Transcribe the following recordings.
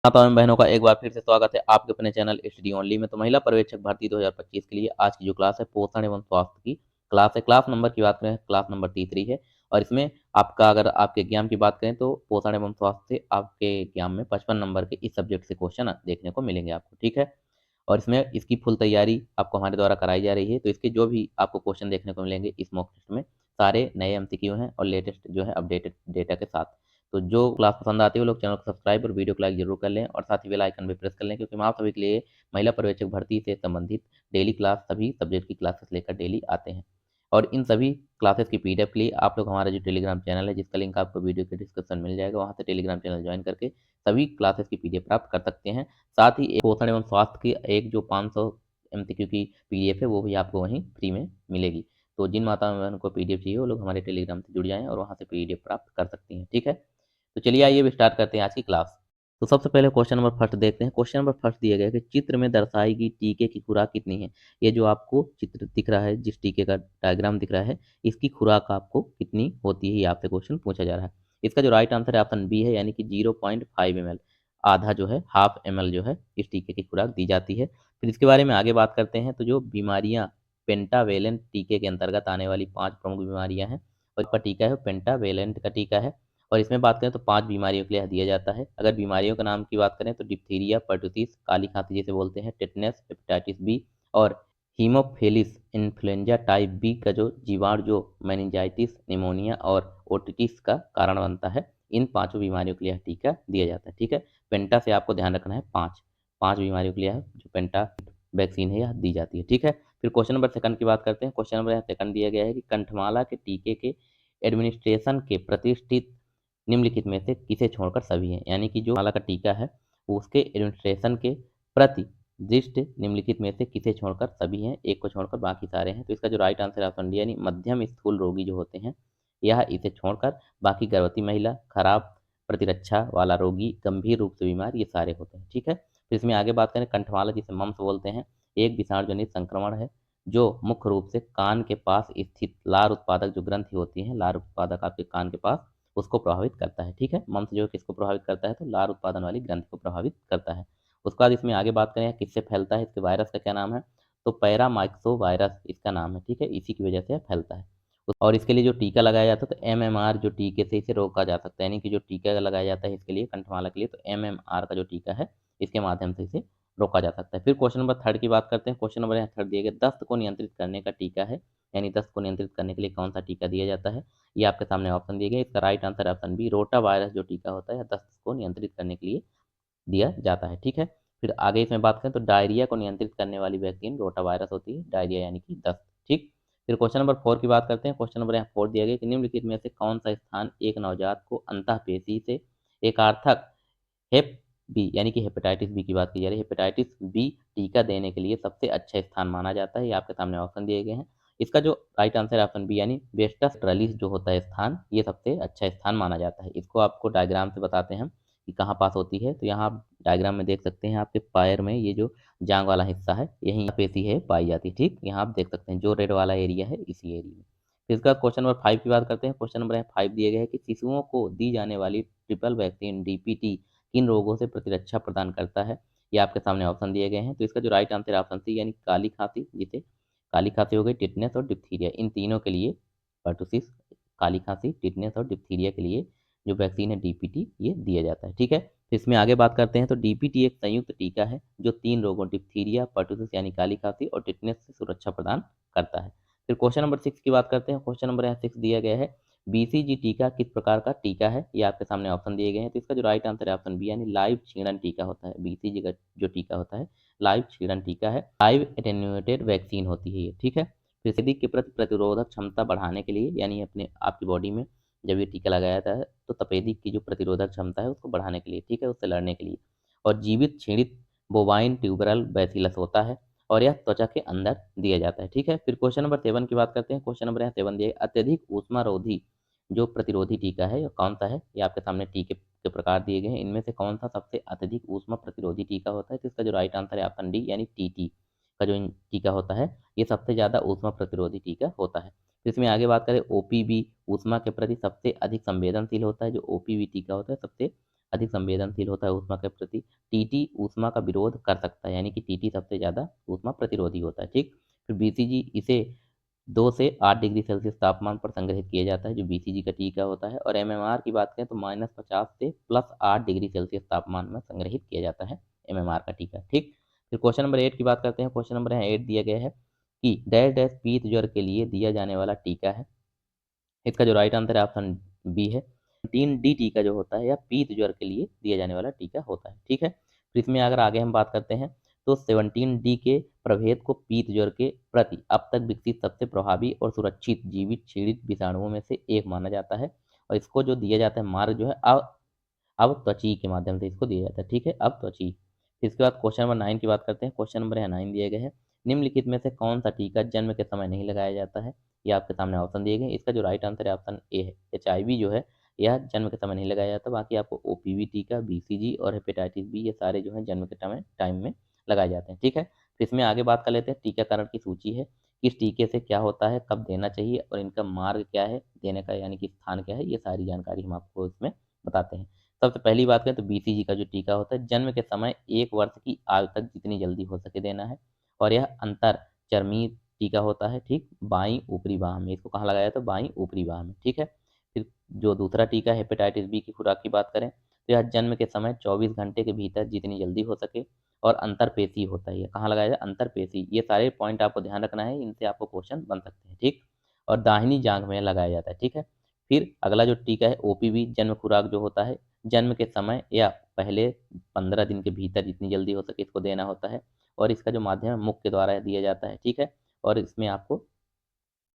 माताओं एवं बहनों का एक बार फिर से स्वागत है आपके अपने चैनल स्टडी ओनली में। तो महिला पर्यवेक्षक भर्ती 2025 के लिए आज की जो क्लास है पोषण एवं स्वास्थ्य की क्लास है। क्लास नंबर की बात करें, क्लास नंबर तीसरी है और इसमें आपका अगर आपके एग्जाम की बात करें तो पोषण एवं स्वास्थ्य से आपके एग्जाम में 55 नंबर के इस सब्जेक्ट से क्वेश्चन देखने को मिलेंगे आपको, ठीक है। और इसमें इसकी फुल तैयारी आपको हमारे द्वारा कराई जा रही है। तो इसके जो भी आपको क्वेश्चन देखने को मिलेंगे इस मॉक टेस्ट में सारे नए एमसीक्यू हैं और लेटेस्ट जो है अपडेटेड डेटा के साथ। तो जो क्लास पसंद आती है वो लोग चैनल को सब्सक्राइब और वीडियो को लाइक जरूर कर लें और साथ ही बेल आइकन भी प्रेस कर लें, क्योंकि हम आप सभी के लिए महिला पर्यवेक्षक भर्ती से संबंधित डेली क्लास सभी सब्जेक्ट की क्लासेस लेकर डेली आते हैं। और इन सभी क्लासेस की पीडीएफ के लिए आप लोग हमारा जो टेलीग्राम चैनल है जिसका लिंक आपको वीडियो के डिस्क्रिप्शन मिल जाएगा, वहाँ से टेलीग्राम चैनल ज्वाइन करके सभी क्लासेस की पीडीएफ प्राप्त कर सकते हैं। साथ ही एक पोषण एवं स्वास्थ्य की एक जो 500 एमसीक्यू की पीडीएफ है वो भी आपको वहीं फ्री में मिलेगी। तो जिन माताओं बहनों को पीडीएफ चाहिए वो लोग हमारे टेलीग्राम से जुड़ जाएं और वहाँ से पीडीएफ प्राप्त कर सकती हैं, ठीक है। तो चलिए आइए अब स्टार्ट करते हैं आज की क्लास। तो सबसे पहले क्वेश्चन नंबर फर्स्ट देखते हैं। क्वेश्चन नंबर फर्स्ट दिया गया है कि चित्र में दर्शाई गई टीके की खुराक कितनी है। ये जो आपको चित्र दिख रहा है, जिस टीके का डायग्राम दिख रहा है, इसकी खुराक आपको कितनी होती है, ये आपसे क्वेश्चन पूछा जा रहा है। इसका जो राइट आंसर है ऑप्शन बी है, यानी कि 0.5 ml, आधा जो है हाफ ml जो है इस टीके की खुराक दी जाती है। फिर इसके बारे में आगे बात करते हैं। तो जो बीमारियां पेंटावेलेंट टीके के अंतर्गत आने वाली 5 प्रमुख बीमारियां हैं और इसका टीका है पेंटावेलेंट का टीका है। और इसमें बात करें तो 5 बीमारियों के लिए दिया जाता है। अगर बीमारियों का नाम की बात करें तो डिप्थीरिया, पर्टुसिस, काली खांसी जिसे बोलते हैं, टेटनस, हेपेटाइटिस बी और हीमोफिलिस इन्फ्लुएंजा टाइप बी का जो जीवाणु जो मेनिंजाइटिस, निमोनिया और ओटिटिस का कारण बनता है। इन पांचों बीमारियों के लिए टीका दिया जाता है, ठीक है। पेंटा से आपको ध्यान रखना है, पांच पांच बीमारियों के लिए जो पेंटा वैक्सीन है यह दी जाती है, ठीक है। फिर क्वेश्चन नंबर सेकंड की बात करते हैं। क्वेश्चन नंबर सेकंड दिया गया है कि कंठमाला के टीके के एडमिनिस्ट्रेशन के प्रतिष्ठित निम्नलिखित में से किसे छोड़कर सभी हैं। यानी कि जो माला का टीका है वो उसके एडमिनिस्ट्रेशन के प्रति दृष्ट निम्नलिखित में से किसे छोड़कर सभी हैं, एक को छोड़कर बाकी सारे हैं। तो इसका जो राइट आंसर है ऑप्शन डी, यानी मध्यम स्थूल रोगी जो होते हैं यह इसे छोड़कर बाकी गर्भवती महिला, खराब प्रतिरक्षा वाला रोगी, गंभीर रूप से बीमार, ये सारे होते हैं, ठीक है। फिर इसमें आगे बात करें, कंठमाला जिसे मम्स बोलते हैं एक विषाणु जनित संक्रमण है जो मुख्य रूप से कान के पास स्थित लार उत्पादक जो ग्रंथि होती है, लार उत्पादक आपके कान के पास, उसको प्रभावित करता है, ठीक है। मम्स जो किसको प्रभावित करता है, तो लार उत्पादन वाली ग्रंथि को प्रभावित करता है। उसके बाद इसमें आगे बात करें किससे फैलता है, इसके वायरस का क्या नाम है, तो पैरामाइक्सो वायरस इसका नाम है, ठीक है। इसी की वजह से फैलता है। और इसके लिए जो टीका लगाया जाता है तो एमएमआर जो टीके से इसे रोका जा सकता है, यानी कि जो टीका लगाया जाता है इसके लिए कंठमाला के लिए तो एमएमआर का जो टीका है इसके माध्यम से इसे रोका जा सकता है। फिर क्वेश्चन नंबर थर्ड की बात करते हैं। क्वेश्चन नंबर यहाँ थर्ड दिया गया, दस्त को नियंत्रित करने का टीका है, यानी दस्त को नियंत्रित करने के लिए कौन सा टीका दिया जाता है, ये आपके सामने ऑप्शन दिए गए। इसका right answer option B, rota virus जो टीका होता है दस्त को नियंत्रित करने के लिए दिया जाता है, ठीक है। फिर आगे इसमें बात करें तो डायरिया को नियंत्रित करने वाली वैक्सीन रोटा वायरस होती है, डायरिया यानी कि दस्त, ठीक। फिर क्वेश्चन नंबर फोर की बात करते हैं। क्वेश्चन नंबर यहाँ फोर दिया गया कि निम्नलिखित में से कौन सा स्थान एक नवजात को अंतःपेशी से एकार्थक हेप बी, यानी कि हेपेटाइटिस बी की बात की जा रही है, हेपेटाइटिस बी टीका देने के लिए सबसे अच्छा स्थान माना जाता है, ये आपके सामने ऑप्शन दिए गए हैं। इसका जो राइट आंसर है ऑप्शन बी, यानी वेस्टस ट्रलिस जो होता है स्थान, ये सबसे अच्छा स्थान माना जाता है। इसको आपको डायग्राम से बताते हैं कि कहाँ पास होती है। तो यहाँ आप डायग्राम में देख सकते हैं, आपके पैर में ये जो जांग वाला हिस्सा है यही पेशी है पाई जाती है, ठीक। यहाँ आप देख सकते हैं जो रेड वाला एरिया है इसी एरिया में। फिर इसका क्वेश्चन नंबर फाइव की बात करते हैं। क्वेश्चन नंबर फाइव दिए गए है कि शिशुओं को दी जाने वाली ट्रिपल वैक्सीन डीपीटी किन रोगों से प्रतिरक्षा प्रदान करता है, ये आपके सामने ऑप्शन दिए गए हैं। तो इसका जो राइट आंसर है ऑप्शन सी, यानी काली खांसी, जिसे काली खांसी हो गई, टिटनेस और डिप्थीरिया, इन तीनों के लिए पर्टुसिस, काली खांसी, टिटनेस और डिप्थीरिया के लिए जो वैक्सीन है डीपीटी ये दिया जाता है, ठीक है। तो इसमें आगे बात करते हैं। तो डीपीटी एक संयुक्त टीका है जो 3 रोगों डिप्थीरिया, पर्टुसिस यानी काली खांसी और टिटनेस से सुरक्षा प्रदान करता है। फिर क्वेश्चन नंबर सिक्स की बात करते हैं। क्वेश्चन नंबर यहाँ सिक्स दिया गया है, बीसीजी टीका किस प्रकार का टीका है, ये आपके सामने ऑप्शन दिए गए हैं। तो इसका जो राइट आंसर है ऑप्शन बी, यानी लाइव क्षीणन टीका होता है। बीसीजी का जो टीका होता है लाइव क्षीणन टीका है, लाइव एटेन्यूएटेड वैक्सीन होती है ये, ठीक है। फिर यदि के प्रति प्रतिरोधक क्षमता बढ़ाने के लिए, यानी अपने आपकी बॉडी में जब ये टीका लगाया जाता है तो तपेदिक की जो प्रतिरोधक क्षमता है उसको बढ़ाने के लिए, ठीक है, उससे लड़ने के लिए। और जीवित क्षीणित बोवाइन ट्यूबरल बैसिलस होता है और यह त्वचा के अंदर दिया जाता है, ठीक है। फिर क्वेश्चन नंबर सेवन की बात करते हैं। क्वेश्चन नंबर यहाँ सेवन दिया, अत्यधिक ऊष्मारोधी जो प्रतिरोधी टीका है कौन सा है, ये आपके सामने टीके के प्रकार दिए गए हैं। इनमें से कौन सा सबसे अत्यधिक ऊष्मा प्रतिरोधी टीका होता है, तो इसका जो राइट आंसर है ऑप्शन डी, यानी टीटी का जो टीका होता है ये सबसे ज़्यादा ऊष्मा प्रतिरोधी टीका होता है। तो इसमें आगे बात करें, ओपीवी ऊष्मा के प्रति सबसे अधिक संवेदनशील होता है। जो ओपीवी टीका होता है सबसे अधिक संवेदनशील होता है ऊष्मा के प्रति। टीटी ऊष्मा का विरोध कर सकता है, यानी कि टीटी सबसे ज़्यादा ऊष्मा प्रतिरोधी होता है, ठीक। फिर बीसीजी इसे 2 से 8 डिग्री सेल्सियस तापमान पर संग्रहित किया जाता है, जो बीसीजी का टीका होता है। और एमएमआर की बात करें तो -50 से +8 डिग्री सेल्सियस तापमान में संग्रहित किया जाता है एमएमआर का टीका, ठीक। फिर क्वेश्चन नंबर 8 की बात करते हैं। क्वेश्चन नंबर 8 दिया गया है कि डैश डैश पीत ज्वर के लिए दिया जाने वाला टीका है। इसका जो राइट आंसर है ऑप्शन बी है। 3D टीका जो होता है या पीत ज्वर के लिए दिया जाने वाला टीका होता है, ठीक है। फिर इसमें अगर आगे हम बात करते हैं तो 17D के प्रभेद को पीत ज्वर के प्रति अब तक विकसित सबसे प्रभावी और सुरक्षित जीवित क्षीणित विषाणुओं में से एक माना जाता है। और इसको जो दिया जाता है मार्ग जो है अब त्वची के माध्यम से इसको दिया जाता है, ठीक है, अब त्वची। फिर इसके बाद क्वेश्चन नंबर 9 की बात करते हैं। क्वेश्चन नंबर 9 दिए गए हैं, निम्नलिखित में से कौन सा टीका जन्म के समय नहीं लगाया जाता है। ये आपके सामने ऑप्शन दिए गए। इसका जो राइट आंसर है ऑप्शन ए है। एचआईवी जो है यह जन्म के समय नहीं लगाया जाता। बाकी आपको ओपीवी टीका, बीसीजी और हेपेटाइटिस बी ये सारे जो है जन्म के टाइम में लगाए जाते हैं, ठीक है। फिर इसमें आगे बात कर लेते हैं, टीकाकरण की सूची है। किस टीके से क्या होता है, कब देना चाहिए और इनका मार्ग क्या है देने का, यानी कि स्थान क्या है, ये सारी जानकारी हम आपको इसमें बताते हैं। सबसे पहली बात करें तो बीसीजी का जो टीका होता है जन्म के समय 1 वर्ष की आयु तक जितनी जल्दी हो सके देना है। और यह अंतर चर्मी टीका होता है, ठीक, बाईं ऊपरी बाह में। इसको कहाँ लगाया जाता है, बाईं ऊपरी बाह में, ठीक है। फिर जो दूसरा टीका है हेपेटाइटिस बी की खुराक की बात करें तो यह जन्म के समय 24 घंटे के भीतर जितनी जल्दी हो सके और अंतरपेशी होता है। ये कहाँ लगाया जाए, अंतरपेशी। ये सारे पॉइंट आपको ध्यान रखना है, इनसे आपको क्वेश्चन बन सकते हैं, ठीक। और दाहिनी जांघ में लगाया जाता है, ठीक है। फिर अगला जो टीका है ओपीवी जन्म खुराक जो होता है जन्म के समय या पहले 15 दिन के भीतर जितनी जल्दी हो सके इसको देना होता है। और इसका जो माध्यम है मुख के द्वारा दिया जाता है, ठीक है। और इसमें आपको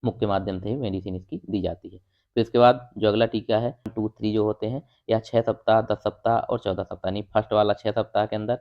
मुख के माध्यम से ही मेडिसिन इसकी दी जाती है। फिर इसके बाद जो अगला टीका है 2, 3 जो होते हैं यह 6 सप्ताह, 10 सप्ताह और 14 सप्ताह, यानी फर्स्ट वाला 6 सप्ताह के अंदर,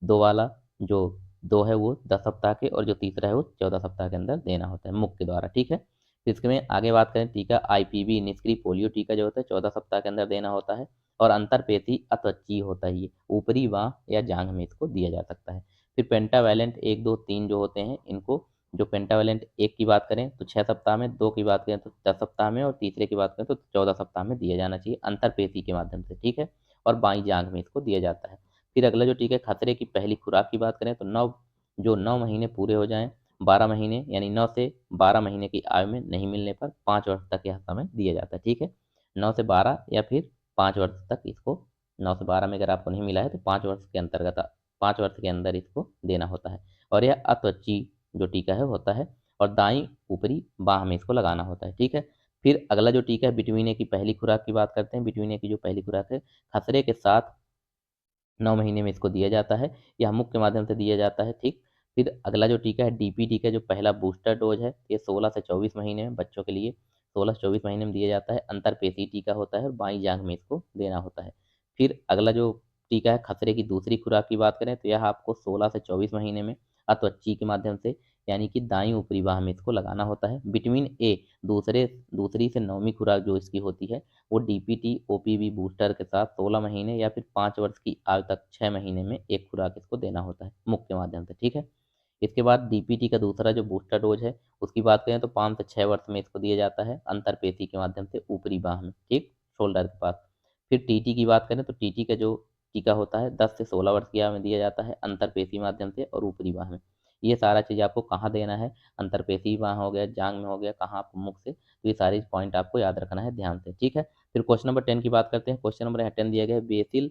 दो वाला जो 2 है वो 10 सप्ताह के और जो तीसरा है वो 14 सप्ताह के अंदर देना होता है मुख के द्वारा, ठीक है। फिर इसके में आगे बात करें टीका आईपीवी निष्क्रिय पोलियो टीका जो होता है 14 सप्ताह के अंदर देना होता है। और अंतरपेशी अत्वचीय होता है, ये ऊपरी बाँह या जांघ में इसको दिया जा सकता है। फिर पेंटावैलेंट 1, 2, 3 जो होते हैं इनको, जो पेंटावैलेंट 1 की बात करें तो 6 सप्ताह में, 2 की बात करें तो 10 सप्ताह में और तीसरे की बात करें तो 14 सप्ताह में दिया जाना चाहिए अंतरपेशी के माध्यम से, ठीक है। और बाईं जांघ में इसको दिया जाता है। फिर अगला जो टीका है खतरे की पहली खुराक की बात करें तो 9 महीने पूरे हो जाएँ, 12 महीने यानी 9 से 12 महीने की आयु में नहीं मिलने पर 5 वर्ष तक यह समय दिया जाता है, ठीक है। 9 से 12 या फिर 5 वर्ष तक इसको, 9 से 12 में अगर आपको नहीं मिला है तो 5 वर्ष के अंतर्गत 5 वर्ष के अंदर इसको देना होता है। और यह अत्वची जो टीका है होता है और दाईं ऊपरी बाँह में इसको लगाना होता है, ठीक है। फिर अगला जो टीका है विटामिन ए की पहली खुराक की बात करते हैं। विटामिन ए की जो पहली खुराक है खसरे के साथ 9 महीने में इसको दिया जाता है। यह मुख के माध्यम से दिया जाता है, ठीक। फिर अगला जो टीका है डीपी टीका जो पहला बूस्टर डोज़ है, ये 16 से 24 महीने में बच्चों के लिए 16 से 24 महीने में दिया जाता है। अंतरपेशी टीका होता है और बाईं जाँघ में इसको देना होता है। फिर अगला जो टीका है खसरे की दूसरी खुराक की बात करें तो यह आपको 16 से 24 महीने में अत्वची के माध्यम से यानी कि दाईं ऊपरी बाँह में इसको लगाना होता है। विटामिन ए दूसरी से 9वीं खुराक जो इसकी होती है वो डीपीटी ओपीवी बूस्टर के साथ 16 महीने या फिर 5 वर्ष की आयु तक 6 महीने में एक खुराक इसको देना होता है मुख के माध्यम से, ठीक है। इसके बाद डीपीटी का दूसरा जो बूस्टर डोज है उसकी बात करें तो 5 से 6 वर्ष में इसको दिया जाता है अंतरपेशी के माध्यम से ऊपरी बाँह में, ठीक, शोल्डर के पास। फिर टीटी की बात करें तो टीटी का जो टीका होता है 10 से 16 वर्ष की आयु में दिया जाता है अंतरपेशी माध्यम से और ऊपरी बाँह में। ये सारा चीज़ आपको कहाँ देना है, अंतरपेशी बाँह हो गया, जाँघ में हो गया, कहाँ आपको मुख से, तो ये सारी पॉइंट आपको याद रखना है ध्यान से, ठीक है। फिर क्वेश्चन नंबर 10 की बात करते हैं। क्वेश्चन नंबर 10 दिया गया है बेसिल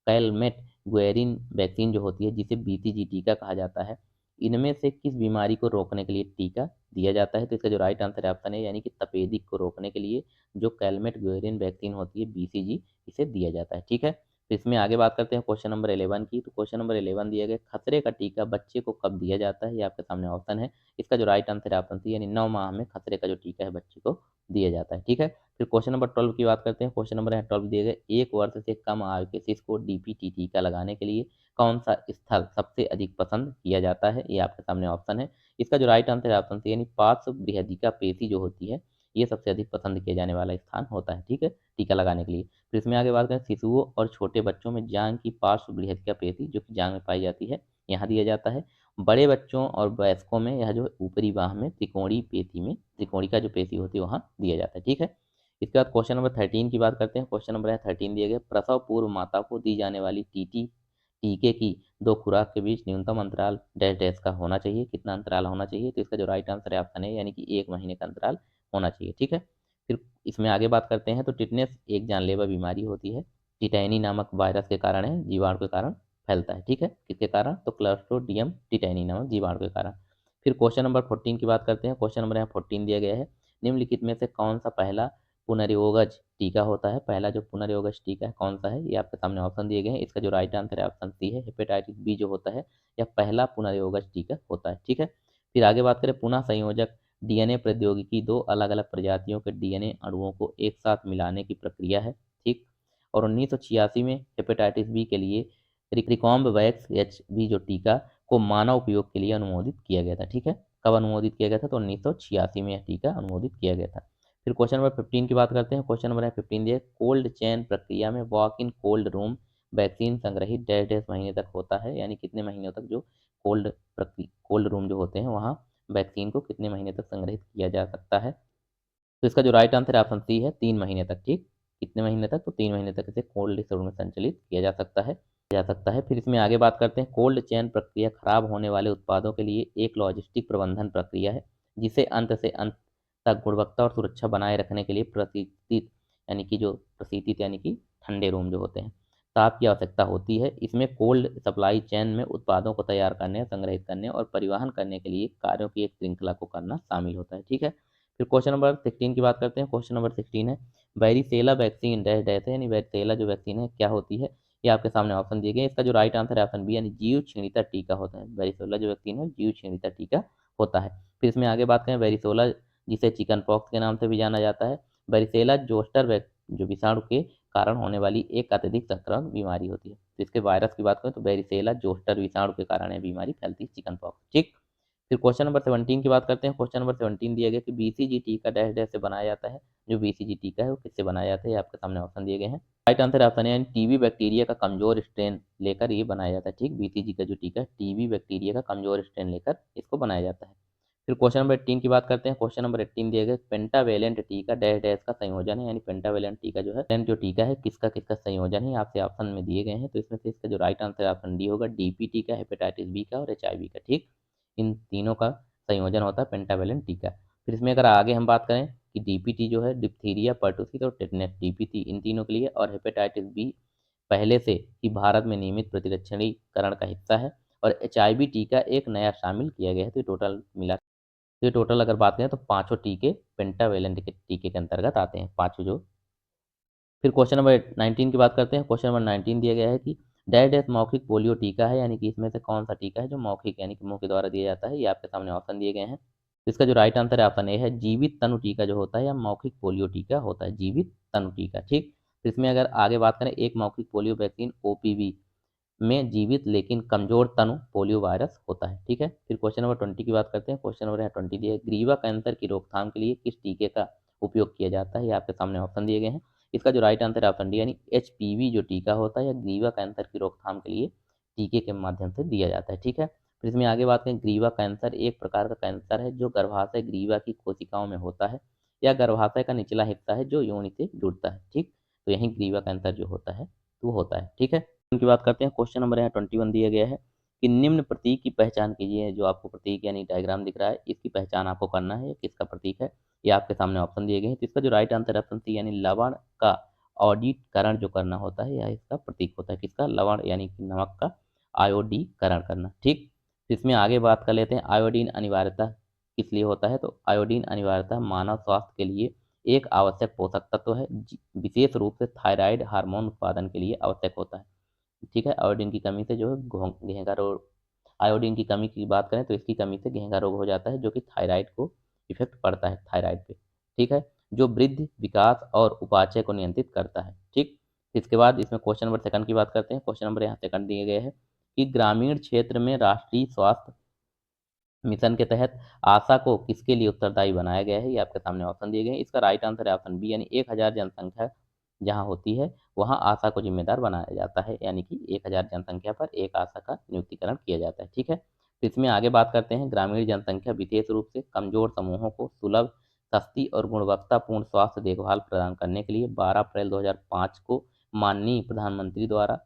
कैलमेट गुएरिन वैक्सीन जो होती है जिसे बीसीजी टीका कहा जाता है, इनमें से किस बीमारी को रोकने के लिए टीका दिया जाता है। तो इसका जो राइट आंसर है ऑप्शन है, यानी कि तपेदिक को रोकने के लिए जो कैलमेट गुएरिन वैक्सीन होती है बीसीजी इसे दिया जाता है, ठीक है। तो इसमें आगे बात करते हैं क्वेश्चन नंबर 11 की। तो क्वेश्चन नंबर 11 दिया गया खसरे का टीका बच्चे को कब दिया जाता है, ये आपके सामने ऑप्शन है। इसका जो राइट आंसर है ऑप्शन सी, यानी 9 माह में खसरे का जो टीका है बच्चे को दिया जाता है, ठीक है। फिर क्वेश्चन नंबर 12 की बात करते हैं। क्वेश्चन नंबर 12 दिए गए 1 वर्ष से कम आयु के शिशु को डीपीटी टीका लगाने के लिए कौन सा स्थल सबसे अधिक पसंद किया जाता है, ये आपके सामने ऑप्शन है। इसका जो राइट आंसर है ऑप्शन सी, यानी पार्श्व बृहदिका पेशी जो होती है ये सबसे अधिक पसंद किया जाने वाला स्थान होता है, ठीक है, टीका लगाने के लिए। फिर इसमें आगे बात करें शिशुओं और छोटे बच्चों में जांघ की पार्श्व बृहदिका पेशी जो कि जांघ में पाई जाती है यहाँ दिया जाता है। बड़े बच्चों और वयस्कों में यह जो ऊपरी बाह में त्रिकोणीय पेशी में त्रिकोणिका जो पेशी होती है वहाँ दिया जाता है, ठीक है। इसके बाद क्वेश्चन नंबर 13 की बात करते हैं। क्वेश्चन नंबर है 13 दिए गए, प्रसव पूर्व माता को दी जाने वाली टीके की दो खुराक के बीच न्यूनतम अंतराल डैश डैश का होना चाहिए। कितना अंतराल होना चाहिए? तो इसका जो राइट आंसर है ऑप्शन है, यानी कि 1 महीने का अंतराल होना चाहिए। ठीक है, फिर इसमें आगे बात करते हैं। तो टिटनेस एक जानलेवा बीमारी होती है, टिटैनी नामक वायरस के कारण है, जीवाणु के कारण फैलता है। ठीक है, किसके कारण? तो क्लस्ट्रोडियम टिटैनी नामक जीवाणु के कारण। फिर क्वेश्चन नंबर 14 की बात करते हैं। क्वेश्चन नंबर यहाँ 14 दिया गया है, निम्नलिखित में से कौन सा पहला पुनर्योगज टीका होता है? पहला जो पुनर्योगज टीका है कौन सा है? ये आपके सामने ऑप्शन दिए गए हैं। इसका जो राइट आंसर है ऑप्शन सी है, हेपेटाइटिस बी जो होता है यह पहला पुनर्योगज टीका होता है। ठीक है, फिर आगे बात करें, पुनः संयोजक डीएनए प्रौद्योगिकी दो अलग अलग प्रजातियों के डीएनए अणुओं को एक साथ मिलाने की प्रक्रिया है। ठीक, और 1986 में हेपेटाइटिस बी के लिए रिकॉम्ब वैक्स एच बी जो टीका को मानव उपयोग के लिए अनुमोदित किया गया था। ठीक है, कब अनुमोदित किया गया था? तो 1986 में यह टीका अनुमोदित किया गया था। फिर क्वेश्चन नंबर 15 की बात करते हैं। क्वेश्चन नंबर है 15 दिए, कोल्ड चेन प्रक्रिया में walk in cold room vaccine संग्रहित डैश डैश महीने तक होता है, यानी कितने महीनों तक जो कोल्ड रूम जो होते हैं वहाँ वैक्सीन को कितने महीने तक संग्रहित किया जा सकता है? तो इसका जो राइट आंसर है ऑप्शन सी है, 3 महीने तक। ठीक, कितने महीने तक? तो 3 महीने तक इसे कोल्ड स्टोर में संचालित किया जा सकता है। फिर इसमें आगे बात करते हैं, कोल्ड चेन प्रक्रिया खराब होने वाले उत्पादों के लिए एक लॉजिस्टिक प्रबंधन प्रक्रिया है, जिसे अंत से अंत तक गुणवत्ता और सुरक्षा बनाए रखने के लिए प्रशीतित यानी कि ठंडे रूम जो होते हैं ताप की आवश्यकता होती है। इसमें कोल्ड सप्लाई चेन में उत्पादों को तैयार करने, संग्रहित करने और परिवहन करने के लिए कार्यों की एक श्रृंखला को करना शामिल होता है। ठीक है, फिर क्वेश्चन नंबर 16 की बात करते हैं। क्वेश्चन नंबर 16 है, वेरिसेला वैक्सीन डैश डैश है, यानी वेरिसेला जो वैक्सीन है क्या होती है? ये आपके सामने ऑप्शन दिए गए हैं। इसका जो राइट आंसर है ऑप्शन बी, यानी जीव छीणिता टीका होता है। वेरिसोला जो वैक्सीन है जीव छीणिता टीका होता है। फिर इसमें आगे बात करें, वेरिसोला जिसे चिकन पॉक्स के नाम से भी जाना जाता है, वेरिसेला जोस्टर जो विषाणु के कारण होने वाली एक अत्यधिक संक्रामक बीमारी होती है। तो इसके वायरस की बात करें तो वेरिसेला जोस्टर विषाणु के कारण यह बीमारी फैलती है, चिकन पॉक्स। ठीक, फिर क्वेश्चन नंबर 17 की बात करते हैं। क्वेश्चन नंबर 17 दिया गया कि बीसीजी टीका डैश डैश से बनाया जाता है। जो बीसीजी टीका है वो किससे बनाया जाता है? ये आपके सामने ऑप्शन दिए गए हैं। राइट आंसर ऑप्शन है, टीबी बैक्टीरिया का कमजोर स्ट्रेन लेकर ये बनाया जाता है। ठीक, बीसीजी का जो टीका है टीबी बैक्टीरिया का कमजोर स्ट्रेन लेकर इसको बनाया जाता है। फिर क्वेश्चन नंबर 18 की बात करते हैं। क्वेश्चन नंबर 18 दिए गए, पेंटावेलेंट टीका डैश डैश का संयोजन है, यानी पेंटावेलेंट टीका जो है जो टीका है किसका किसका संयोजन है, आपसे ऑप्शन में दिए गए हैं। तो इसमें से इसका जो राइट आंसर ऑप्शन डी होगा, डीपीटी का, हेपेटाइटिस बी का और एचआईवी का। ठीक, इन तीनों का संयोजन होता है पेंटावेलेंट टीका। फिर इसमें अगर आगे हम बात करें कि डीपीटी जो है डिप्थीरिया, पर्टुसिस और टेटनेस, डीपीटी इन तीनों के लिए, और हेपेटाइटिस बी पहले से ही भारत में नियमित प्रतिरक्षणीकरण का हिस्सा है, और एचआईवी टीका एक नया शामिल किया गया है। तो ये टोटल अगर बात करें तो पांचों टीके पेंटावेलेंट के टीके के अंतर्गत आते हैं, पांचों जो। फिर क्वेश्चन नंबर 19 की बात करते हैं। क्वेश्चन नंबर 19 दिया गया है कि डैश डैश मौखिक पोलियो टीका है, यानी कि इसमें से कौन सा टीका है जो मौखिक यानी कि मुंह के द्वारा दिया जाता है? ये आपके सामने ऑप्शन दिए गए हैं। तो इसका जो राइट आंसर है ऑप्शन ए है, जीवित तनु टीका जो होता है या मौखिक पोलियो टीका होता है, जीवित तनु टीका। ठीक, तो इसमें अगर आगे बात करें, एक मौखिक पोलियो वैक्सीन ओपीवी में जीवित लेकिन कमजोर तनु पोलियो वायरस होता है। ठीक है, फिर क्वेश्चन नंबर 20 की बात करते हैं। क्वेश्चन नंबर है 20 दिया है, ग्रीवा कैंसर की रोकथाम के लिए किस टीके का उपयोग किया जाता है? ये आपके सामने ऑप्शन दिए गए हैं। इसका जो राइट आंसर है ऑप्शन डी, यानी एचपीवी जो टीका होता है या ग्रीवा कैंसर की रोकथाम के लिए टीके के माध्यम से दिया जाता है। ठीक है, फिर इसमें आगे बात करें, ग्रीवा कैंसर एक प्रकार का कैंसर है जो गर्भाशय ग्रीवा की कोशिकाओं में होता है, या गर्भाशय का निचला हिस्सा है जो योनि से जुड़ता है। ठीक, तो यही ग्रीवा कैंसर जो होता है वो होता है। ठीक है, की बात करते हैं। क्वेश्चन नंबर यहाँ 21 दिया गया है कि निम्न प्रतीक की पहचान कीजिए। जो आपको प्रतीक यानी डायग्राम दिख रहा है इसकी पहचान आपको करना है, किसका प्रतीक है? ये आपके सामने ऑप्शन दिए गए हैं। तो इसका जो राइट आंसर है ऑप्शन सी, यानी लवण का ऑडिटकरण जो करना होता है यह इसका प्रतीक होता है। किसका? लवण यानी कि नमक का आयोडीकरण करना। ठीक, तो इसमें आगे बात कर लेते हैं, आयोडीन अनिवार्यता किस लिए होता है? तो आयोडीन अनिवार्यता मानव स्वास्थ्य के लिए एक आवश्यक पोषक तत्व है, विशेष रूप से थायराइड हार्मोन उत्पादन के लिए आवश्यक होता है। ठीक है, आयोडीन की कमी से जो है घेंघा रोग, आयोडीन की कमी की बात करें तो इसकी कमी से घेंघा रोग हो जाता है, जो कि थायराइड को इफेक्ट पड़ता है, थायराइड पे। ठीक है, जो वृद्धि, विकास और उपापचय को नियंत्रित करता है। ठीक, इसके बाद इसमें क्वेश्चन नंबर सेकंड की बात करते हैं। क्वेश्चन नंबर यहाँ सेकंड दिए गए हैं कि ग्रामीण क्षेत्र में राष्ट्रीय स्वास्थ्य मिशन के तहत आशा को किसके लिए उत्तरदायी बनाया गया है? ये आपके सामने ऑप्शन दिए गए हैं। इसका राइट आंसर है ऑप्शन बी, यानी 1000 जनसंख्या जहाँ होती है वहाँ आशा को जिम्मेदार बनाया जाता है, यानी कि 1000 जनसंख्या पर एक आशा का नियुक्तिकरण किया जाता है। ठीक है, तो इसमें आगे बात करते हैं, ग्रामीण जनसंख्या विशेष रूप से कमजोर समूहों को सुलभ सस्ती और गुणवत्तापूर्ण स्वास्थ्य देखभाल प्रदान करने के लिए 12 अप्रैल 2005 को माननीय प्रधानमंत्री द्वारा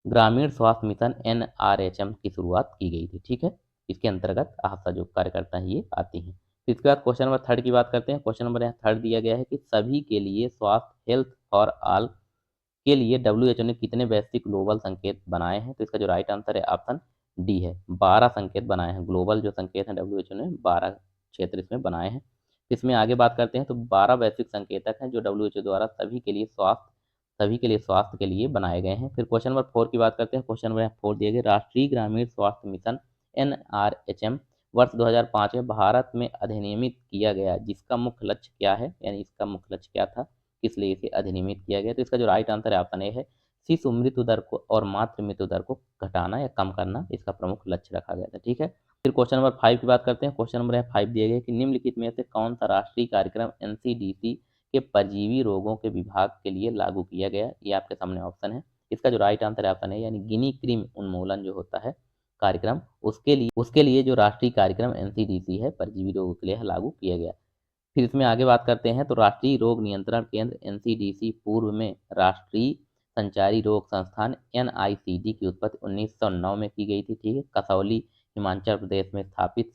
ग्रामीण स्वास्थ्य मिशन NRHM की शुरुआत की गई थी। ठीक है, इसके अंतर्गत आशा जो कार्यकर्ता हैं ये आती हैं। फिर इसके बाद क्वेश्चन नंबर थर्ड की बात करते हैं। क्वेश्चन नंबर यहाँ थर्ड दिया गया है कि सभी के लिए स्वास्थ्य हेल्थ फॉर ऑल के लिए WHO ने कितने वैश्विक ग्लोबल संकेत बनाए हैं? तो इसका जो राइट आंसर है ऑप्शन डी है, 12 संकेत बनाए हैं। ग्लोबल जो संकेत हैं WHO ने 12 क्षेत्र इसमें बनाए हैं। इसमें आगे बात करते हैं तो 12 वैश्विक संकेतक हैं जो WHO द्वारा सभी के लिए स्वास्थ्य के लिए बनाए गए हैं। फिर क्वेश्चन नंबर 4 की बात करते हैं। क्वेश्चन नंबर 4 दिए गए राष्ट्रीय ग्रामीण स्वास्थ्य मिशन NRHM वर्ष 2005 में भारत में अधिनियमित किया गया, जिसका मुख्य लक्ष्य क्या है, यानी इसका मुख्य लक्ष्य क्या था, किस लिए इसे अधिनियमित किया गया? तो इसका जो राइट आंसर है ऑप्शन ए है, शिशु मृत्यु दर को और मातृ मृत्यु दर को घटाना या कम करना इसका प्रमुख लक्ष्य रखा गया था। ठीक है, फिर क्वेश्चन नंबर 5 की बात करते हैं। क्वेश्चन नंबर 5 दिए गए कि निम्नलिखित में से कौन सा राष्ट्रीय कार्यक्रम NCDC के परजीवी रोगों के विभाग के लिए लागू किया गया? ये आपके सामने ऑप्शन है। इसका जो राइट आंसर है ऑप्शन है, यानी गिनी कृमि उन्मूलन जो होता है कार्यक्रम, उसके लिए जो राष्ट्रीय कार्यक्रम NCDC है परजीवी रोगों के लिए लागू किया गया। फिर इसमें आगे बात करते हैं तो राष्ट्रीय रोग नियंत्रण केंद्र NCDC पूर्व में राष्ट्रीय संचारी रोग संस्थान NICD की उत्पत्ति 1909 में की गई थी। ठीक है, कसौली हिमाचल प्रदेश में स्थापित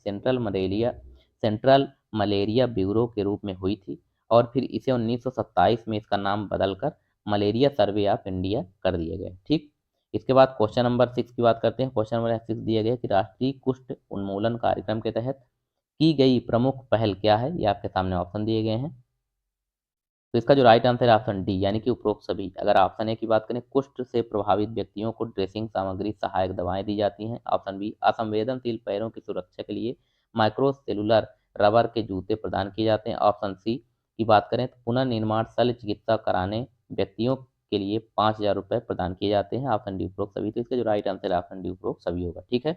सेंट्रल मलेरिया ब्यूरो के रूप में हुई थी और फिर इसे 1927 में इसका नाम बदलकर मलेरिया सर्वे ऑफ इंडिया कर दिया गया। ठीक, इसके बाद क्वेश्चन नंबर 6 की बात करते हैं। क्वेश्चन नंबर 6 दिया गया कि राष्ट्रीय कुष्ठ उन्मूलन कार्यक्रम के तहत की गई प्रमुख पहल क्या है? ये आपके सामने ऑप्शन दिए गए हैं। तो इसका जो राइट आंसर है ऑप्शन डी, यानी कि उपरोक्त सभी। अगर ऑप्शन ए की बात करें, कुष्ठ से प्रभावित व्यक्तियों को ड्रेसिंग सामग्री सहायक दवाएं दी जाती हैं। ऑप्शन बी, असंवेदनशील पैरों की सुरक्षा के लिए माइक्रोसेलुलर रबर के जूते प्रदान किए जाते हैं। ऑप्शन सी की बात करें तो पुनर्निर्माण शल्य चिकित्सा कराने व्यक्तियों के लिए 5,000 रुपये प्रदान किए जाते हैं। ऑप्शन डी उपरोक्त सभी। तो इसका जो राइट आंसर है ऑप्शन डी उपरोक्त सभी होगा। ठीक है,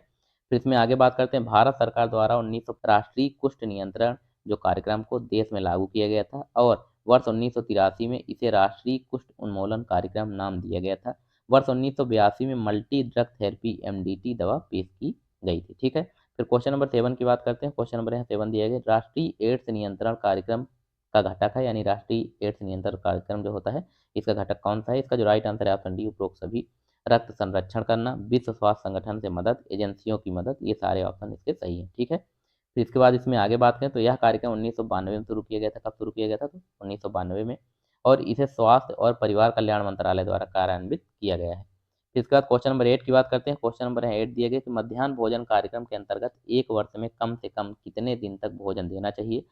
फिर इसमें आगे बात करते हैं। भारत सरकार द्वारा 1900 राष्ट्रीय कुष्ठ नियंत्रण जो कार्यक्रम को देश में लागू किया गया था और वर्ष 1983 में इसे राष्ट्रीय कुष्ठ उन्मूलन कार्यक्रम नाम दिया गया था। वर्ष 1982 में मल्टी ड्रग थेरेपी MDT दवा पेश की गई थी। ठीक है, फिर क्वेश्चन नंबर 7 की बात करते हैं। क्वेश्चन नंबर 7 दिया गया राष्ट्रीय एड्स नियंत्रण कार्यक्रम का घटक है, यानी राष्ट्रीय एड्स नियंत्रण कार्यक्रम जो होता है इसका घटक कौन सा है? इसका जो राइट आंसर है ऑप्शन डी उपरोक्त सभी। रक्त संरक्षण करना, विश्व स्वास्थ्य संगठन से मदद, एजेंसियों की मदद, ये सारे ऑप्शन इसके सही हैं। ठीक है, फिर इसके बाद इसमें आगे बात करें तो यह कार्यक्रम 1992 में शुरू किया गया था। कब शुरू किया गया था? तो 1992 में, और इसे स्वास्थ्य और परिवार कल्याण मंत्रालय द्वारा कार्यान्वित किया गया है। फिर इसके बाद क्वेश्चन नंबर 8 की बात करते हैं। क्वेश्चन नंबर 8 दिए गए कि मध्याह्न भोजन कार्यक्रम के अंतर्गत एक वर्ष में कम से कम कितने दिन तक भोजन देना चाहिए?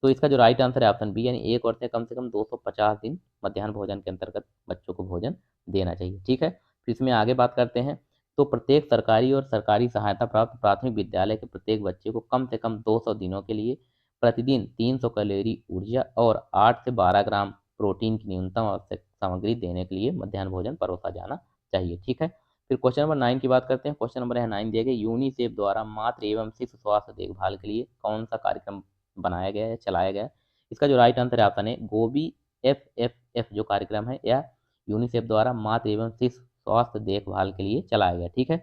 तो इसका जो राइट आंसर है ऑप्शन बी, यानी एक वर्ष में कम से कम 250 दिन मध्याह्न भोजन के अंतर्गत बच्चों को भोजन देना चाहिए। ठीक है, फिर इसमें आगे बात करते हैं तो प्रत्येक सरकारी और सरकारी सहायता प्राप्त प्राथमिक विद्यालय के प्रत्येक बच्चे को कम से कम 200 दिनों के लिए प्रतिदिन 300 कैलोरी ऊर्जा और 8 से 12 ग्राम प्रोटीन की न्यूनतम आवश्यक सामग्री देने के लिए मध्याह्न भोजन परोसा जाना चाहिए। ठीक है, फिर क्वेश्चन नंबर 9 की बात करते हैं। क्वेश्चन नंबर 9 दिए गए यूनिसेफ द्वारा मातृ एवं शिशु स्वास्थ्य देखभाल के लिए कौन सा कार्यक्रम बनाया गया है, चलाया गया है? इसका जो राइट आंसर है ऑप्शन है गोबी FFF जो कार्यक्रम है यह यूनिसेफ द्वारा मातृ एवं शिशु स्वास्थ्य देखभाल के लिए चलाया गया। ठीक है,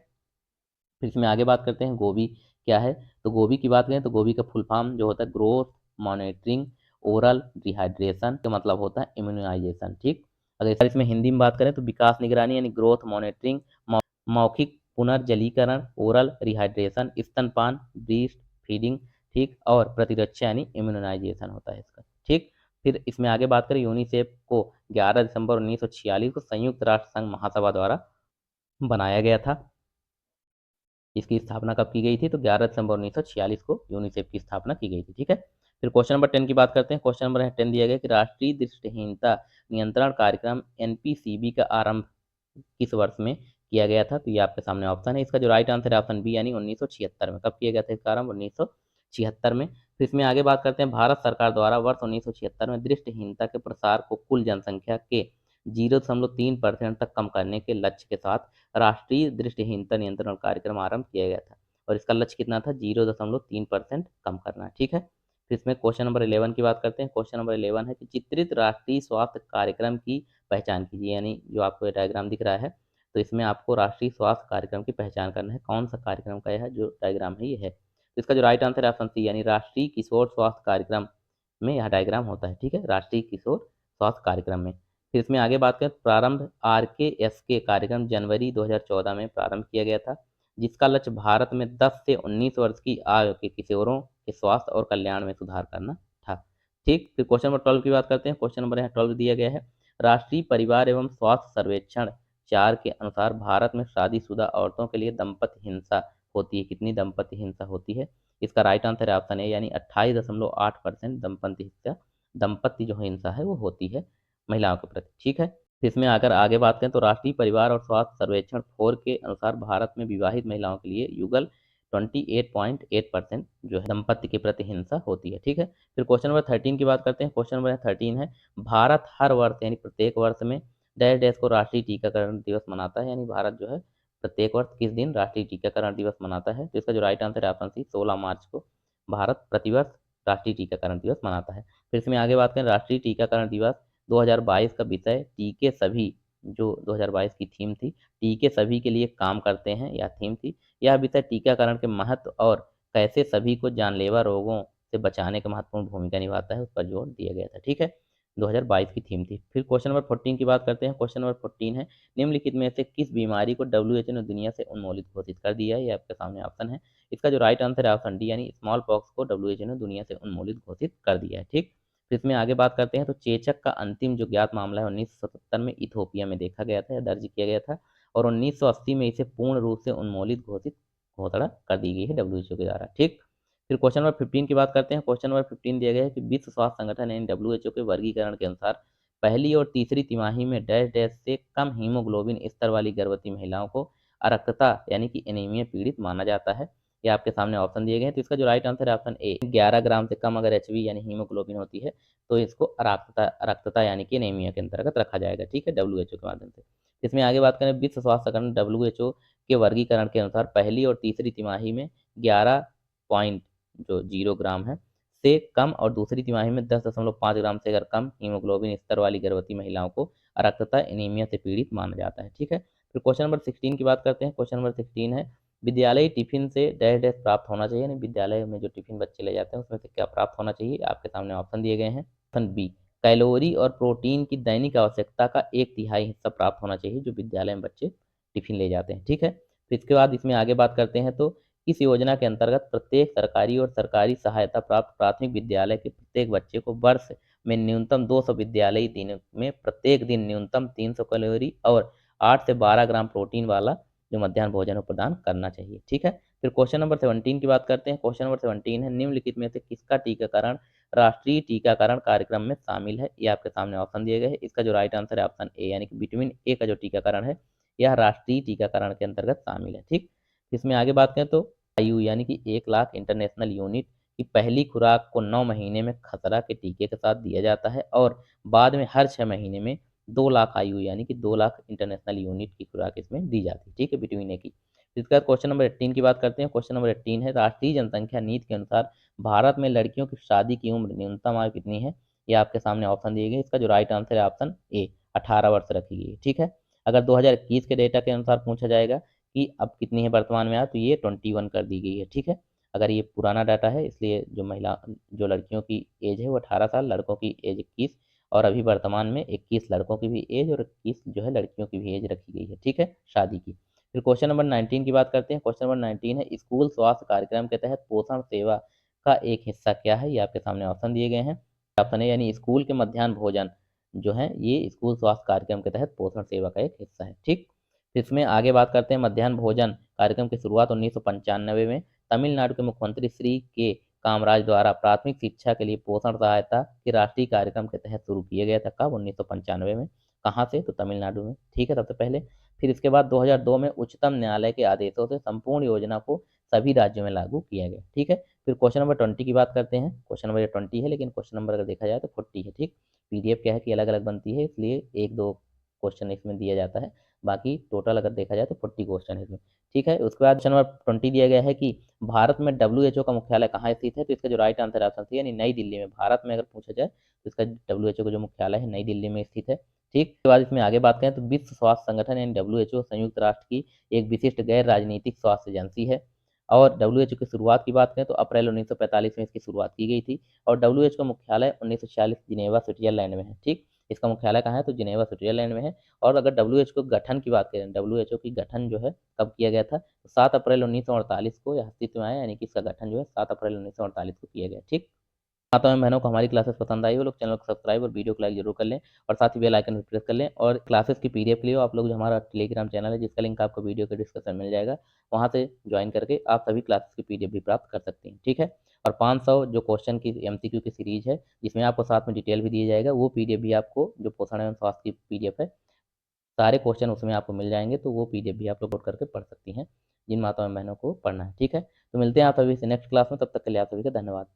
फिर इसमें आगे बात करते हैं गोबी क्या है? तो गोबी की बात करें तो गोबी का फुल फॉर्म जो होता है ग्रोथ मॉनिटरिंग ओरल डिहाइड्रेशन का मतलब होता है इम्यूनाइजेशन। ठीक, अगर इसमें हिंदी में बात करें तो विकास निगरानी यानी ग्रोथ मॉनिटरिंग, मौखिक पुनर्जलीकरण ओरल रिहाइड्रेशन, स्तनपान ब्रीस्ट फीडिंग, ठीक, और प्रतिरक्षा यानी इम्यूनाइजेशन होता है इसका। ठीक, फिर इसमें आगे बात करें यूनिसेफ को 11 दिसंबर 1946 को संयुक्त राष्ट्र संघ महासभा द्वारा बनाया गया था। इसकी स्थापना कब की गई थी? तो 11 दिसंबर 1946 को यूनिसेफ की स्थापना की गई थी। ठीक है, फिर क्वेश्चन नंबर 10 की बात करते हैं। क्वेश्चन नंबर 10 दिया गया कि राष्ट्रीय दृष्टिहीनता नियंत्रण कार्यक्रम NPCB का आरंभ किस वर्ष में किया गया था? तो ये आपके सामने ऑप्शन है। इसका जो राइट आंसर है ऑप्शन बी, यानी 1976 में। कब किया गया था इसका आरंभ? 1976 में। फिर इसमें आगे बात करते हैं भारत सरकार द्वारा वर्ष 1976 में दृष्टिहीनता के प्रसार को कुल जनसंख्या के 0.3% तक कम करने के लक्ष्य के साथ राष्ट्रीय दृष्टिहीनता नियंत्रण कार्यक्रम आरंभ किया गया था और इसका लक्ष्य कितना था? 0.3% कम करना। ठीक है, फिर इसमें क्वेश्चन नंबर 11 की बात करते हैं। क्वेश्चन नंबर 11 है कि चित्रित राष्ट्रीय स्वास्थ्य कार्यक्रम की पहचान कीजिए, यानी जो आपको डायग्राम दिख रहा है तो इसमें आपको राष्ट्रीय स्वास्थ्य कार्यक्रम की पहचान करना है। कौन सा कार्यक्रम का यह जो डायग्राम है ये है? तो इसका जो राइट आंसर है ऑप्शन सी, यानी राष्ट्रीय किशोर स्वास्थ्य कार्यक्रम में यह डायग्राम होता है, ठीक है, राष्ट्रीय किशोर स्वास्थ्य कार्यक्रम में। फिर इसमें आगे बात करें, प्रारंभ RKSK कार्यक्रम जनवरी 2014 में प्रारंभ किया गया था, जिसका लक्ष्य भारत में 10 से 19 वर्ष की आयु के किशोरों के स्वास्थ्य और कल्याण में सुधार करना था। ठीक, फिर क्वेश्चन नंबर 12 की बात करते हैं। क्वेश्चन नंबर यहाँ 12 दिया गया है, राष्ट्रीय परिवार एवं स्वास्थ्य सर्वेक्षण 4 के अनुसार भारत में शादीशुदा औरतों के लिए दंपत्ति हिंसा होती है। कितनी दंपत्ति हिंसा होती है? इसका राइट आंसर है ऑप्शन ए, यानी 28.8% दंपत्ति जो हिंसा है वो होती है महिलाओं के प्रति, ठीक है। इसमें अगर आगे बात करें तो राष्ट्रीय परिवार और स्वास्थ्य सर्वेक्षण 4 के अनुसार भारत में विवाहित महिलाओं के लिए युगल 28.8% जो है दंपत्ति के प्रति हिंसा होती है, ठीक है। फिर क्वेश्चन नंबर 13 की बात करते हैं। क्वेश्चन नंबर 13 है, भारत हर वर्ष यानी प्रत्येक वर्ष में डैश डैश को राष्ट्रीय टीकाकरण दिवस मनाता है, यानी भारत जो है प्रत्येक वर्ष किस दिन राष्ट्रीय टीकाकरण दिवस मनाता है? तो इसका जो राइट आंसर है ऑप्शन सी, 16 मार्च को भारत प्रतिवर्ष राष्ट्रीय टीकाकरण दिवस मनाता है। फिर इसमें आगे बात करें, राष्ट्रीय टीकाकरण दिवस 2022 का विषय टीके सभी, जो 2022 की थीम थी, टीके सभी के लिए काम करते हैं, यह थीम थी। यह विषय टीकाकरण के महत्व और कैसे सभी को जानलेवा रोगों से बचाने की महत्वपूर्ण भूमिका निभाता है, उस पर जोर दिया गया था, ठीक है। 2022 की थीम थी। फिर क्वेश्चन नंबर 14 की बात करते हैं। क्वेश्चन नंबर 14 है, निम्नलिखित में से किस बीमारी को WHO ने दुनिया से उन्मूलित घोषित कर दिया है? ये आपके सामने ऑप्शन है। इसका जो राइट आंसर है ऑप्शन डी, यानी स्मॉल पॉक्स को WHO ने दुनिया से उन्मूलित घोषित कर दिया है, ठीक। फिर इसमें आगे बात करते हैं तो चेचक का अंतिम जो ज्ञात मामला है 1977 में इथोपिया में देखा गया था या दर्ज किया गया था, और 1980 में इसे पूर्ण रूप से उन्मूलित घोषित घोषणा कर दी गई है WHO के द्वारा, ठीक। फिर क्वेश्चन नंबर 15 की बात करते हैं। क्वेश्चन नंबर 15 दिया गया है कि विश्व स्वास्थ्य संगठन यानी WHO के वर्गीकरण के अनुसार पहली और तीसरी तिमाही में डैश डैश से कम हीमोग्लोबिन स्तर वाली गर्भवती महिलाओं को अरक्तता यानी कि एनीमिया पीड़ित माना जाता है। ये आपके सामने ऑप्शन दिए गए हैं, तो इसका जो राइट आंसर है ऑप्शन ए, 11 ग्राम से कम अगर HB यानी हीमोग्लोबिन होती है तो इसको अरक्तता यानी कि एनीमिया के अंतर्गत रखा जाएगा, ठीक है, WHO के माध्यम से। इसमें आगे बात करें, विश्व स्वास्थ्य संगठन WHO के वर्गीकरण के अनुसार पहली और तीसरी तिमाही में 11.0 ग्राम है से कम और दूसरी तिमाही में 10.5 ग्राम से अगर कम हीमोग्लोबिन स्तर वाली गर्भवती महिलाओं को अरक्तता एनीमिया से पीड़ित माना जाता है, ठीक है। फिर क्वेश्चन नंबर 16 की बात करते हैं। क्वेश्चन नंबर 16 है, विद्यालय टिफिन से डैश डैश प्राप्त होना चाहिए, यानी विद्यालय में जो टिफिन बच्चे ले जाते हैं उसमें से क्या प्राप्त होना चाहिए? आपके सामने ऑप्शन दिए गए हैं। ऑप्शन बी, कैलोरी और प्रोटीन की दैनिक आवश्यकता का 1/3 हिस्सा प्राप्त होना चाहिए जो विद्यालय में बच्चे टिफिन ले जाते हैं, ठीक है। फिर इसके बाद इसमें आगे बात करते हैं तो इस योजना के अंतर्गत प्रत्येक सरकारी और सरकारी सहायता प्राप्त प्राथमिक विद्यालय के प्रत्येक बच्चे को वर्ष में न्यूनतम 200 विद्यालयी दिनों में प्रत्येक दिन न्यूनतम 300 कैलोरी और 8 से 12 ग्राम प्रोटीन वाला जो मध्याह्न भोजन प्रदान करना चाहिए, ठीक है। फिर क्वेश्चन नंबर 17 की बात करते हैं। क्वेश्चन नंबर 17 है, निम्नलिखित में से किसका टीकाकरण राष्ट्रीय टीकाकरण कार्यक्रम में शामिल है? ये आपके सामने ऑप्शन दिए गए हैं। इसका जो राइट आंसर है ऑप्शन ए, यानी कि विटामिन ए का जो टीकाकरण है यह राष्ट्रीय टीकाकरण के अंतर्गत शामिल है, ठीक। इसमें आगे बात करें तो आयु यानी कि 1 लाख इंटरनेशनल यूनिट की पहली खुराक को 9 महीने में खसरा के टीके के साथ दिया जाता है और बाद में हर 6 महीने में 2 लाख आयु यानी कि 2 लाख इंटरनेशनल यूनिट की खुराक इसमें दी जाती है, ठीक है, विटामिन ए की। इसके बाद क्वेश्चन नंबर 18 की बात करते हैं। क्वेश्चन नंबर 18 है, राष्ट्रीय जनसंख्या नीति के अनुसार भारत में लड़कियों की शादी की उम्र न्यूनतम आयु कितनी है? ये आपके सामने ऑप्शन दिए गए। इसका जो राइट आंसर है ऑप्शन ए, 18 वर्ष रखी गई है, ठीक है। अगर 2021 के डेटा के अनुसार पूछा जाएगा कि अब कितनी है वर्तमान में आयु, तो ये 21 कर दी गई है, ठीक है। अगर ये पुराना डाटा है इसलिए जो लड़कियों की एज है वो 18 साल, लड़कों की एज 21, और अभी वर्तमान में 21 लड़कों की भी एज और 21 जो है लड़कियों की भी एज रखी गई है, ठीक है, शादी की। फिर क्वेश्चन नंबर 19 की बात करते हैं। क्वेश्चन नंबर 19 है, स्कूल स्वास्थ्य कार्यक्रम के तहत पोषण सेवा का एक हिस्सा क्या है? ये आपके सामने ऑप्शन दिए गए हैं। ऑप्शन है, यानी स्कूल के मध्याह्न भोजन जो है ये स्कूल स्वास्थ्य कार्यक्रम के तहत पोषण सेवा का एक हिस्सा है, ठीक। इसमें आगे बात करते हैं, मध्याह्न भोजन कार्यक्रम की शुरुआत 1995 में तमिलनाडु के मुख्यमंत्री श्री के कामराज द्वारा प्राथमिक शिक्षा के लिए पोषण सहायता के राष्ट्रीय कार्यक्रम के तहत शुरू किया गया था। कब? 1995 में। कहाँ से? तो तमिलनाडु में, ठीक है, सबसे पहले। फिर इसके बाद 2002 में उच्चतम न्यायालय के आदेशों से संपूर्ण योजना को सभी राज्यों में लागू किया गया, ठीक है। फिर क्वेश्चन नंबर 20 की बात करते हैं। क्वेश्चन नंबर 20 है लेकिन क्वेश्चन नंबर अगर देखा जाए तो 40 है, ठीक। PDF क्या है कि अलग अलग बनती है इसलिए 1-2 क्वेश्चन इसमें दिया जाता है, बाकी टोटल अगर देखा जाए तो 40 क्वेश्चन है इसमें, ठीक है। उसके बाद क्वेश्चन नंबर 20 दिया गया है कि भारत में WHO का मुख्यालय कहाँ स्थित है? तो इसका जो राइट आंसर है ऑप्शन सी, यानी नई दिल्ली में। भारत में अगर पूछा जाए तो इसका WHO का जो मुख्यालय है नई दिल्ली में स्थित है, ठीक। उसके बाद इसमें आगे बात करें तो विश्व स्वास्थ्य संगठन यानी WHO संयुक्त राष्ट्र की एक विशिष्ट गैर राजनीतिक स्वास्थ्य एजेंसी है और डब्ल्यूएचओ की शुरुआत की बात करें तो अप्रैल 1945 में इसकी शुरुआत की गई थी और डब्ल्यूएचओ का मुख्यालय 1946 जिनेवा स्विट्जरलैंड में है। ठीक, इसका मुख्यालय कहाँ है तो जिनेवा स्विट्जरलैंड में है। और अगर डब्ल्यूएचओ गठन की बात करें, डब्ल्यूएचओ की गठन जो है कब किया गया था, तो 7 अप्रैल 1948 को यह अस्तित्व में आया, यानी कि इसका गठन जो है 7 अप्रैल 1948 को किया गया। ठीक, माताओं एवं बहनों को हमारी क्लासेस पसंद आई हो, लोग चैनल को सब्सक्राइब और वीडियो को लाइक जरूर कर लें और साथ ही बेल आइकन भी प्रेस कर लें। और क्लासेस की पीडीएफ के लिए आप लोग जो हमारा टेलीग्राम चैनल है, जिसका लिंक आपको वीडियो के डिस्क्रिप्शन में मिल जाएगा, वहाँ से ज्वाइन करके आप सभी क्लासेस की पीडीएफ भी प्राप्त कर सकते हैं। ठीक है, और 500 जो क्वेश्चन की एमसीक्यू की सीरीज है, जिसमें आपको साथ में डिटेल भी दिया जाएगा, वो पीडीएफ भी आपको, जो पोषण एवं स्वास्थ्य की पीडीएफ है, सारे क्वेश्चन उसमें आपको मिल जाएंगे, तो वो पीडीएफ भी आप लोग करके पढ़ सकती हैं, जिन माताओं एवं बहनों को पढ़ना है। ठीक है, तो मिलते हैं आप सभी से नेक्स्ट क्लास में, तब तक के लिए आप सभी का धन्यवाद।